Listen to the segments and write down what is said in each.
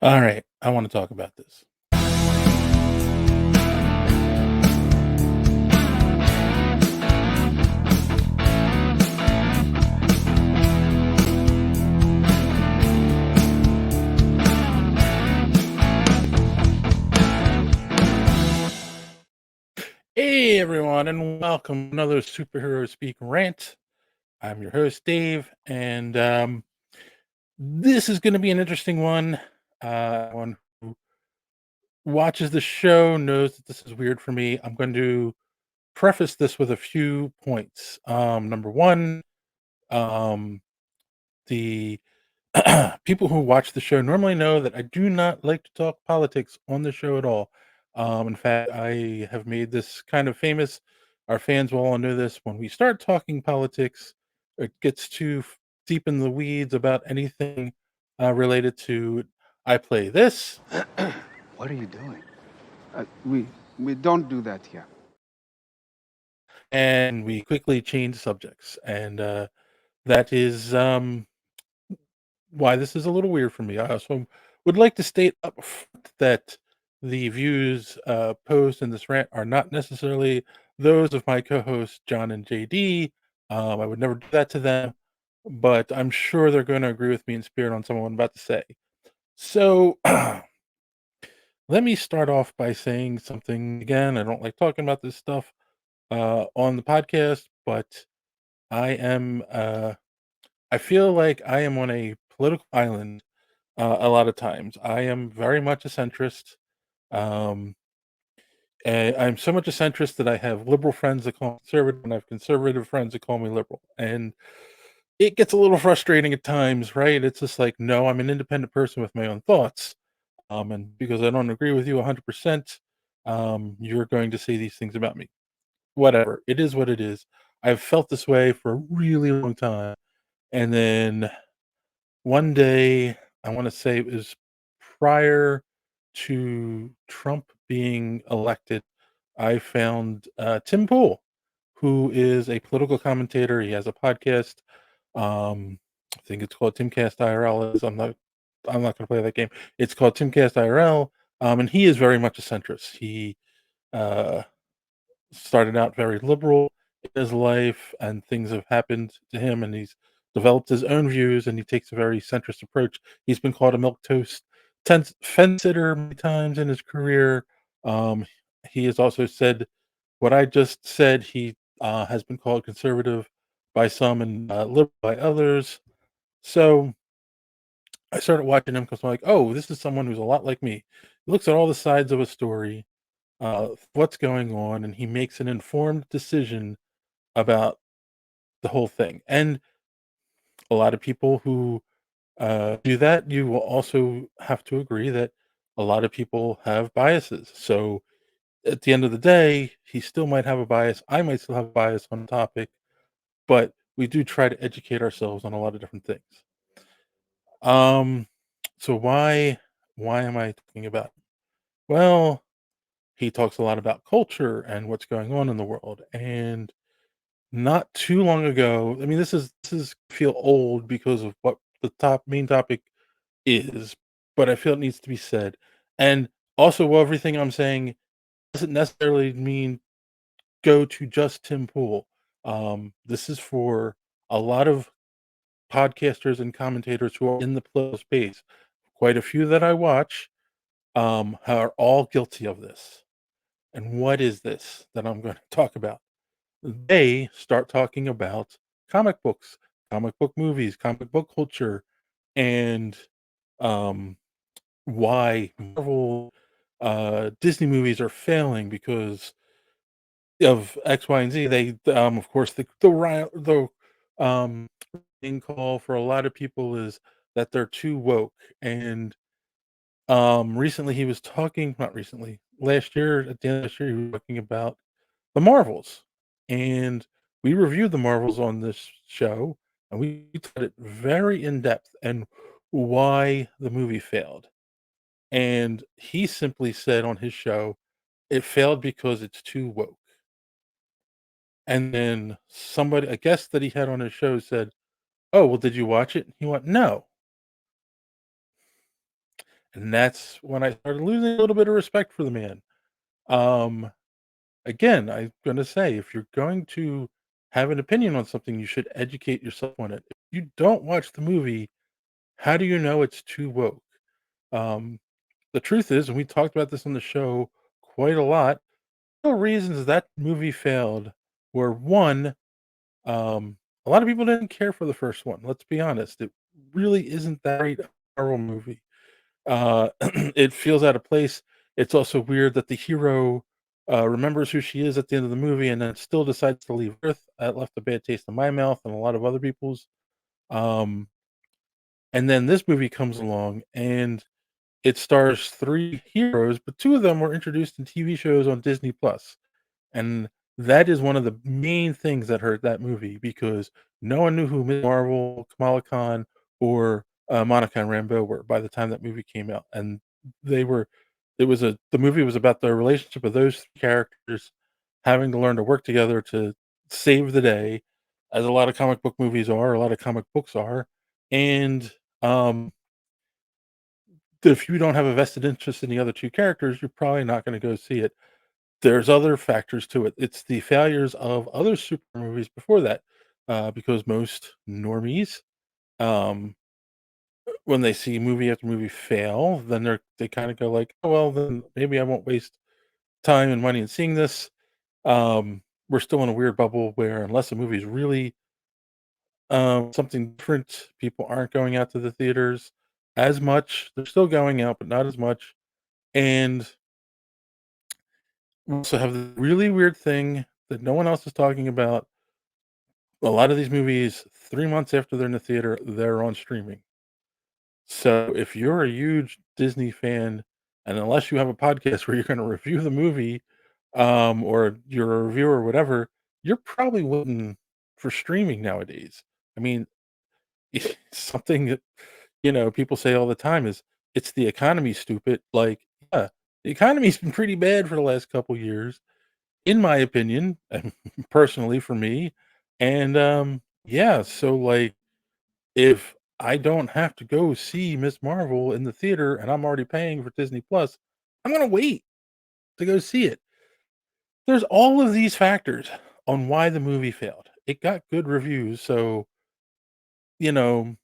All right, I want to talk about this. Hey everyone, and welcome to another superhero speak rant. I'm your host Dave, and this is going to be an interesting one. One who watches the show knows that this is weird for me. I'm going to preface this with a few points. Number one, um, the people who watch the show normally know that I do not like to talk politics on the show at all. In fact, I have made this kind of famous. Our fans will all know this. When we start talking politics, it gets too deep in the weeds about anything related to I play this, What are you doing? We don't do that here. and we quickly change subjects. And that is why this is a little weird for me. I also would like to state up front that the views posed in this rant are not necessarily those of my co-hosts John and JD. I would never do that to them, but I'm sure they're going to agree with me in spirit on something I'm about to say. So let me start off by saying something again. I don't like talking about this stuff on the podcast, but I am. I feel like I am on a political island a lot of times. I am very much a centrist. Um, and I'm so much a centrist that I have liberal friends that call me conservative, and I have conservative friends that call me liberal. And it gets a little frustrating at times, right? It's just like, no, I'm an independent person with my own thoughts. And because I don't agree with you 100%, you're going to say these things about me. Whatever. It is what it is. I've felt this way for a really long time. And then one day, I wanna say it was prior to Trump being elected, I found, Tim Pool, who is a political commentator. He has a podcast. I think it's called Timcast IRL. I'm not gonna play that game. It's called Timcast IRL, and he is very much a centrist. He, uh started out very liberal in his life, and things have happened to him, and he's developed his own views, and he takes a very centrist approach. He's been called a milquetoast fence sitter many times in his career. Um, he has also said what I just said. He has been called conservative by some and liberal by others. So I started watching him because I'm like, oh, this is someone who's a lot like me. He looks at all the sides of a story, what's going on, and he makes an informed decision about the whole thing. And a lot of people who do that, you will also have to agree that a lot of people have biases. So at the end of the day, he still might have a bias. I might still have a bias on the topic, but we do try to educate ourselves on a lot of different things. Um, so why am I talking about? Well, he talks a lot about culture and what's going on in the world, and not too long ago, I mean, this is feel old because of what the main topic is, but I feel it needs to be said. And also, while everything I'm saying doesn't necessarily mean go to just Tim Pool. This is for a lot of podcasters and commentators who are in the political space. Quite a few that I watch are all guilty of this. And what is this that I'm going to talk about? They start talking about comic books, comic book movies, comic book culture, and um, why Marvel, Disney movies are failing because of X, Y, and Z. They, of course, the um, main call for a lot of people is that they're too woke. And recently, he was talking, not recently, last year at the end of last year, he was talking about the Marvels, and we reviewed the Marvels on this show, and we did it very in depth and why the movie failed. And he simply said on his show, it failed because it's too woke. And then somebody, a guest that he had on his show, said, "Oh, well, did you watch it?" He went, "No." and that's when I started losing a little bit of respect for the man. Um, Again, I'm gonna say, if you're going to have an opinion on something, you should educate yourself on it. If you don't watch the movie, how do you know it's too woke? Um, the truth is, and we talked about this on the show quite a lot, the reasons that movie failed were, 1, a lot of people didn't care for the first one, let's be honest. It really isn't that great a Marvel movie. It feels out of place. It's also weird that the hero, remembers who she is at the end of the movie and then still decides to leave Earth. That left a bad taste in my mouth and a lot of other people's. Um, and then this movie comes along and it stars 3 heroes, but 2 of them were introduced in TV shows on Disney Plus. And that is one of the main things that hurt that movie because no one knew who Ms. Marvel, Kamala Khan, or, Monica and Rambeau were by the time that movie came out, and they were the movie was about the relationship of those 3 characters having to learn to work together to save the day, as a lot of comic book movies are, a lot of comic books are, and, um, if you don't have a vested interest in the other 2 characters, you're probably not gonna go see it. There's other factors to it. It's the failures of other super movies before that, because most normies, um, when they see movie after movie fail, then they kinda go like, "Oh, well, then maybe I won't waste time and money in seeing this." We're still in a weird bubble where unless a movie is really, something different, people aren't going out to the theaters as much. They're still going out, but not as much, and we also have the really weird thing that no one else is talking about. A lot of these movies, 3 months after they're in the theater, they're on streaming. So, if you're a huge Disney fan, and unless you have a podcast where you're gonna review the movie, or you're a reviewer or whatever, you're probably waiting for streaming nowadays. I mean, something that, people say all the time is, "It's the economy, stupid." Like, yeah, the economy's been pretty bad for the last couple years, in my opinion, personally for me, and, yeah, so, like, if I don't have to go see Miss Marvel in the theater and I'm already paying for Disney Plus, I'm gonna wait to go see it. There's all of these factors on why the movie failed. It got good reviews, so, you know,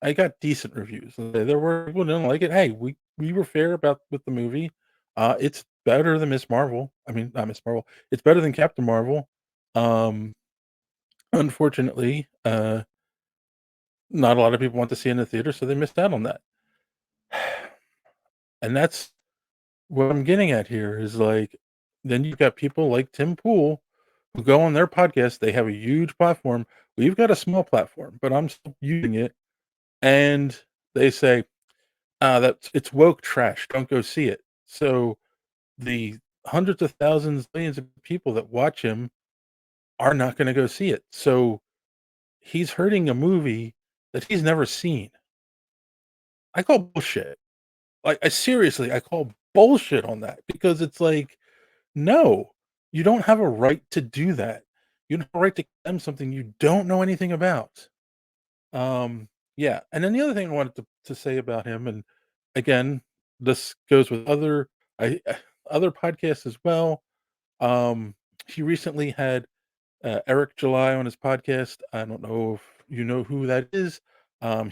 I got decent reviews. There were people who didn't like it. Hey, we were fair about with the movie. It's better than Miss Marvel. I mean, not Miss Marvel. It's better than Captain Marvel. Um, Unfortunately, not a lot of people want to see it in the theater, so they missed out on that. And that's what I'm getting at here is, like, then you've got people like Tim Pool who go on their podcast, they have a huge platform. We've got a small platform, but I'm still using it, and they say, "Ah, that's it's woke trash, don't go see it." So, the hundreds of thousands, millions of people that watch him are not gonna go see it. So, he's hurting a movie that he's never seen. I call bullshit. Like, I seriously, I call bullshit on that because it's like, no, you don't have a right to do that. You don't have a right to condemn something you don't know anything about. Yeah, and then the other thing I wanted to say about him, and again, this goes with I other podcasts as well. Um, he recently had Eric July on his podcast. I don't know if you know who that is.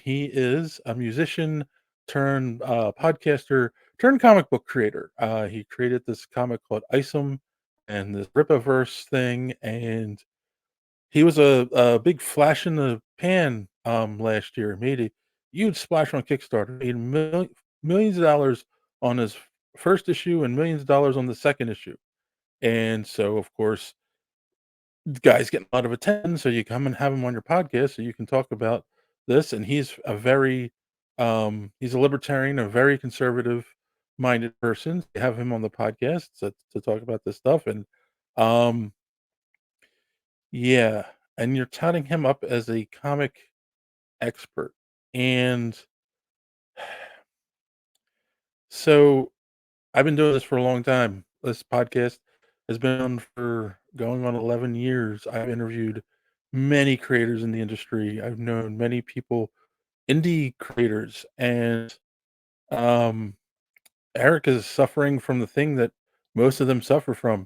He is a musician turned podcaster turned comic book creator. He created this comic called Isom and this Ripaverse thing, and he was a big flash in the pan last year. Made a huge splash on Kickstarter. Made millions of dollars on his first issue and millions of dollars on the second issue. And so, of course, the guy's getting a lot of attention, so you come and have him on your podcast so you can talk about this, and he's a libertarian, a very conservative-minded person. You have him on the podcast to talk about this stuff, and, um, yeah, and you're touting him up as a comic expert, and so I've been doing this for a long time. This podcast has been on for going on 11 years. I've interviewed many creators in the industry. I've known many people, indie creators, and Eric is suffering from the thing that most of them suffer from.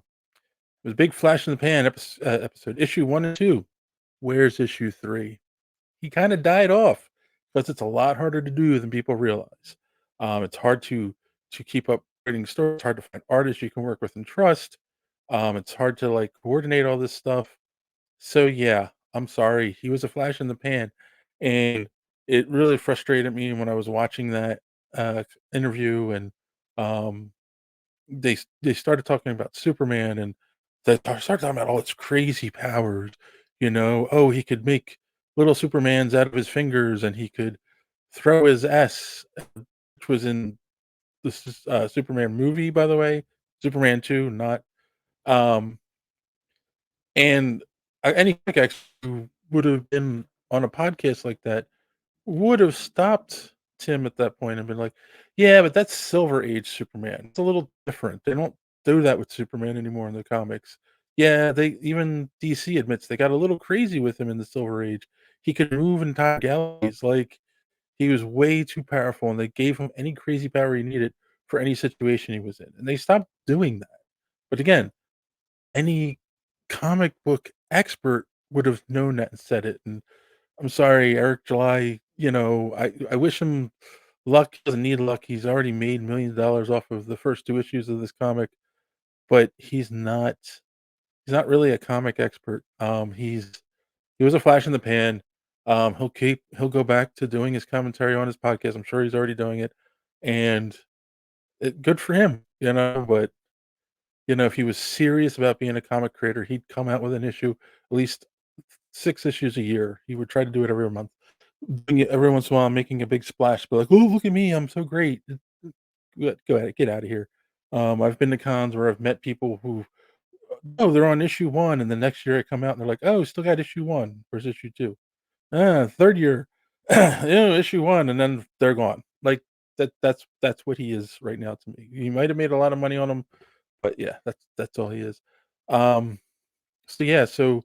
It was a big flash in the pan episode, issue 1 and 2. Where's issue 3? He kinda died off because it's a lot harder to do than people realize. It's hard to keep up writing stories, it's hard to find artists you can work with and trust. It's hard to, like, coordinate all this stuff. So, yeah, I'm sorry. He was a flash in the pan, and it really frustrated me when I was watching that, interview and, um they started talking about Superman, and they started talking about all its crazy powers, Oh, he could make little Supermans out of his fingers, and he could throw his S, which was in this Superman movie, by the way, Superman 2, not, um and any comic expert who would have been on a podcast like that would have stopped Tim at that point and been like, "Yeah, but that's Silver Age Superman. It's a little different. They don't do that with Superman anymore in the comics." Yeah, they even DC admits they got a little crazy with him in the Silver Age. He could move entire galaxies, like, he was way too powerful, and they gave him any crazy power he needed for any situation he was in, and they stopped doing that. But again, any comic book expert would have known that and said it, and I'm sorry, Eric July, I wish him luck. He doesn't need luck. He's already made millions of dollars off of the first 2 issues of this comic, but he's not really a comic expert. He was a flash in the pan. He'll go back to doing his commentary on his podcast. I'm sure he's already doing it, and good for him, but if he was serious about being a comic creator, he'd come out with an issue, at least 6 issues a year. He would try to do it every month. Doing it every once in a while, making a big splash, be like, "Oh, look at me, I'm so great." Go ahead, get out of here. I've been to cons where I've met people who, oh, they're on issue 1, and the next year I come out and they're like, "Oh, still got issue 1. Where's issue 2?" Ah, 3rd year, issue 1, and then they're gone. Like, that's what he is right now to me. He might have made a lot of money on them, but yeah, that's all he is. Um, so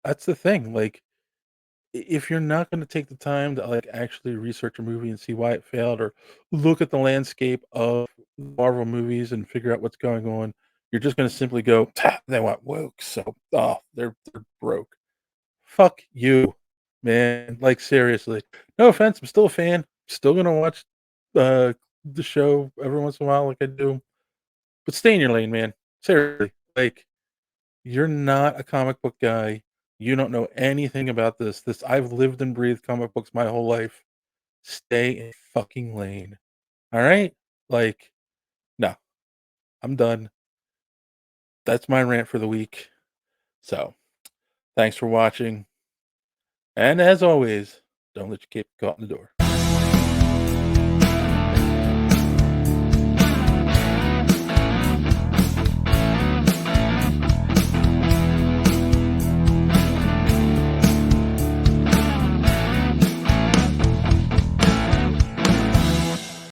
that's the thing, like, if you're not gonna take the time to, like, actually research a movie and see why it failed or look at the landscape of Marvel movies and figure out what's going on, you're just gonna simply go, "They want woke, so, oh, they're broke." Fuck you, man, like, seriously. No offense, I'm still a fan, still gonna watch, uh, the show every once in a while like I do, but stay in your lane, man. Seriously, like, you're not a comic book guy. You don't know anything about this. I've lived and breathed comic books my whole life. Stay in fucking lane. All right? Like, no, I'm done. That's my rant for the week. So, thanks for watching. And as always, don't let your cape get caught in the door.